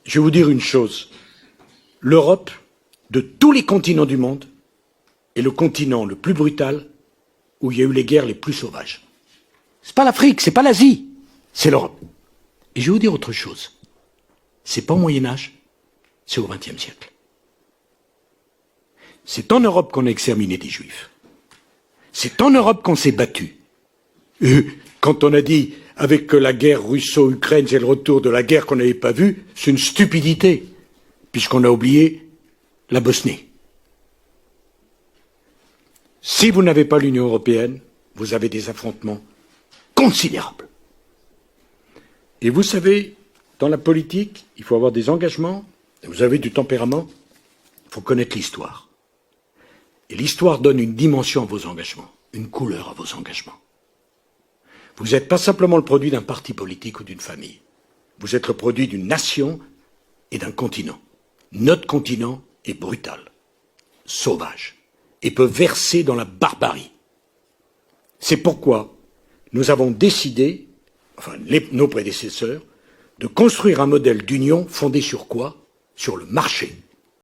je vais vous dire une chose. L'Europe, de tous les continents du monde, est le continent le plus brutal où il y a eu les guerres les plus sauvages. C'est pas l'Afrique, c'est pas l'Asie, c'est l'Europe. Et je vais vous dire autre chose. C'est pas au Moyen-Âge, c'est au XXe siècle. C'est en Europe qu'on a exterminé des Juifs. C'est en Europe qu'on s'est battu. Quand on a dit, avec la guerre russo-ukraine, c'est le retour de la guerre qu'on n'avait pas vue, c'est une stupidité, puisqu'on a oublié la Bosnie. Si vous n'avez pas l'Union européenne, vous avez des affrontements considérables. Et vous savez, dans la politique, il faut avoir des engagements, vous avez du tempérament, il faut connaître l'histoire. Et l'histoire donne une dimension à vos engagements, une couleur à vos engagements. Vous n'êtes pas simplement le produit d'un parti politique ou d'une famille. Vous êtes le produit d'une nation et d'un continent. Notre continent est brutal, sauvage, et peut verser dans la barbarie. C'est pourquoi nous avons décidé, enfin nos prédécesseurs, de construire un modèle d'union fondé sur quoi? Sur le marché.